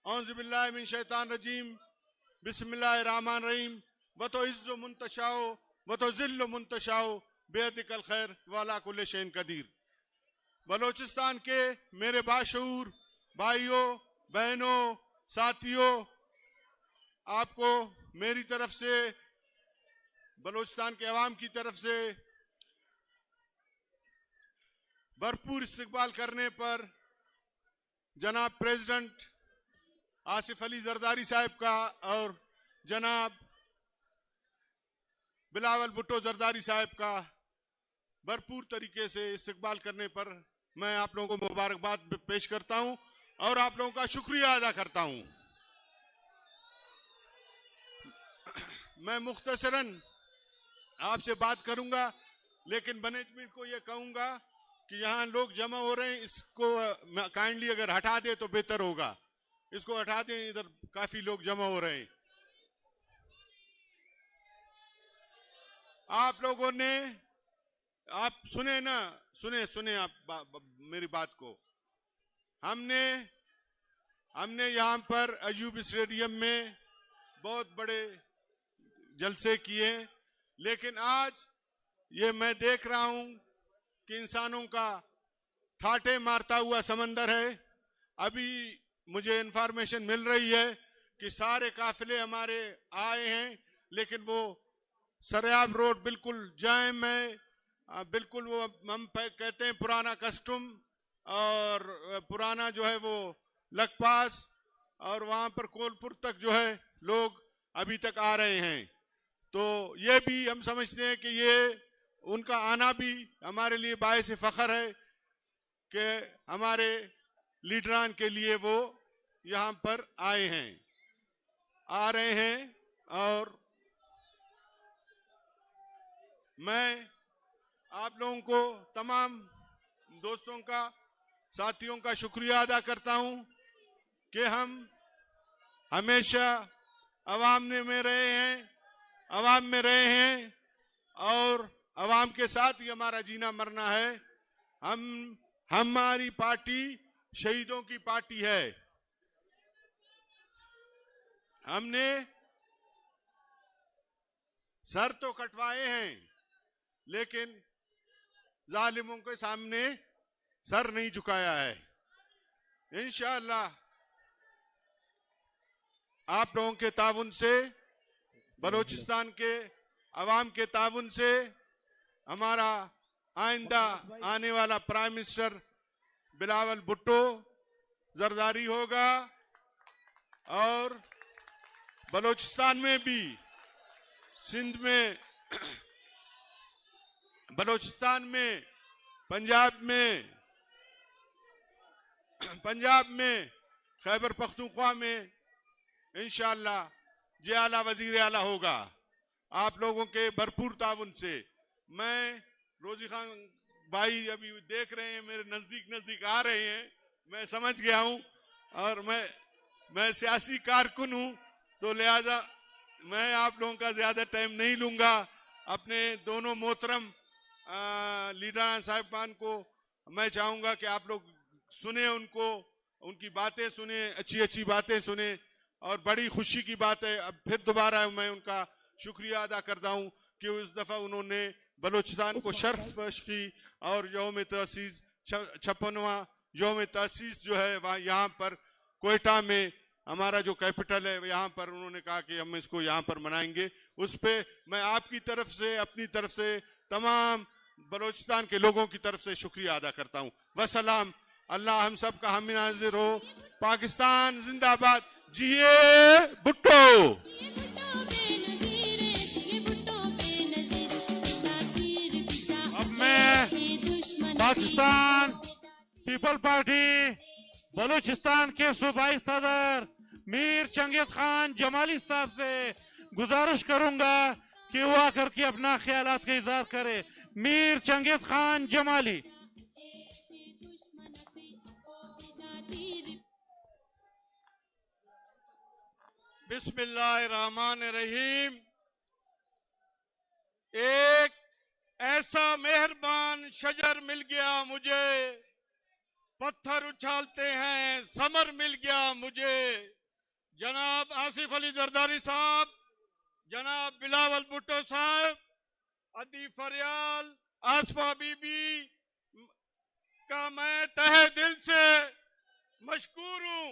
औज़ु बिल्लाहि मिन शैतान रजीम बिस्मिल्लाहिर रहमानिर रहीम व तो इज़्ज़ु मुंतशाओ व तो ज़िल्लु मुंतशाओ बेयदिकल खैर व अला कुल्लि शैइन कदीर। बलोचिस्तान के मेरे बाशऊर भाइयों बहनों साथियों, आपको मेरी तरफ से, बलोचिस्तान के अवाम की तरफ से भरपूर इस्तकबाल करने पर जनाब प्रेसिडेंट आसिफ अली जरदारी साहब का और जनाब बिलावल भुट्टो जरदारी साहब का भरपूर तरीके से इस्तकबाल करने पर मैं आप लोगों को मुबारकबाद पेश करता हूं और आप लोगों का शुक्रिया अदा करता हूं। मैं मुख्तसरन आपसे बात करूंगा, लेकिन मैनेजमेंट को यह कहूंगा कि यहां लोग जमा हो रहे हैं, इसको काइंडली अगर हटा दे तो बेहतर होगा। इसको हटा दें, इधर काफी लोग जमा हो रहे हैं। आप लोगों ने, आप सुने ना, सुने आप मेरी बात को। हमने यहां पर अयूब स्टेडियम में बहुत बड़े जलसे किए, लेकिन आज ये मैं देख रहा हूं कि इंसानों का ठाटे मारता हुआ समंदर है। अभी मुझे इंफॉर्मेशन मिल रही है कि सारे काफिले हमारे आए हैं, लेकिन वो सरियाब रोड बिल्कुल जाम है, बिल्कुल वो हम कहते हैं पुराना कस्टम और पुराना जो है वो लखपास और वहां पर कोलपुर तक जो है लोग अभी तक आ रहे हैं। तो ये भी हम समझते हैं कि ये उनका आना भी हमारे लिए बायस फख्र है कि हमारे लीडरान के लिए वो यहां पर आए हैं, आ रहे हैं। और मैं आप लोगों को, तमाम दोस्तों का, साथियों का शुक्रिया अदा करता हूं कि हम हमेशा अवाम में रहे हैं और अवाम के साथ ही हमारा जीना मरना है। हमारी पार्टी शहीदों की पार्टी है। हमने सर तो कटवाए हैं, लेकिन जालिमों के सामने सर नहीं झुकाया है। इंशाअल्लाह आप लोगों के ताउन से, बलोचिस्तान के अवाम के ताउन से, हमारा आइंदा आने वाला प्राइम मिनिस्टर बिलावल भुट्टो जरदारी होगा और बलोचिस्तान में भी, सिंध में, बलोचिस्तान में, पंजाब में, खैबर पख्तूनख्वा में इंशाअल्लाह जे आला वजीर आला होगा। आप लोगों के भरपूर ताउन से। मैं रोजी खान भाई अभी देख रहे हैं, मेरे नजदीक आ रहे हैं, मैं समझ गया हूं और मैं सियासी कारकुन हूं, तो लिहाजा मैं आप लोगों का ज्यादा टाइम नहीं लूंगा। अपने दोनों मोहतरम लीडर साहिबान को मैं चाहूंगा कि आप लोग सुने, उनकी बातें सुने, अच्छी बातें सुने। और बड़ी खुशी की बात है, अब फिर दोबारा मैं उनका शुक्रिया अदा करता हूं कि उस दफा उन्होंने बलोचिस्तान को शर्फ बख्श की और यौम तअसीस 56वां यौम तअसीस जो है वह यहाँ पर कोयटा में, हमारा जो कैपिटल है, यहाँ पर उन्होंने कहा कि हम इसको यहाँ पर मनाएंगे। उस पे मैं आपकी तरफ से, अपनी तरफ से, तमाम बलोचिस्तान के लोगों की तरफ से शुक्रिया अदा करता हूँ। वसलाम। अल्लाह हम सब का हम नाज़िर हो। पाकिस्तान जिंदाबाद। जिए भुट्टो। अब मैं पाकिस्तान पीपल पार्टी बलूचिस्तान के सूबाई सदर मीर चंगेज खान जमाली साहब से गुजारिश करूंगा कि वो आकर के अपना ख्यालात का इजहार करे। Mir Genghis Khan Jamali. बिस्मिल्लाहिर्रहमानिर्रहीम। एक ऐसा मेहरबान शजर मिल गया मुझे, पत्थर उछालते हैं, समर मिल गया मुझे। जनाब आसिफ अली जरदारी साहब, जनाब बिलावल भुट्टो साहब, अदी फरियाल, आसफा बीबी का मैं तहे दिल से मशकूर हूं।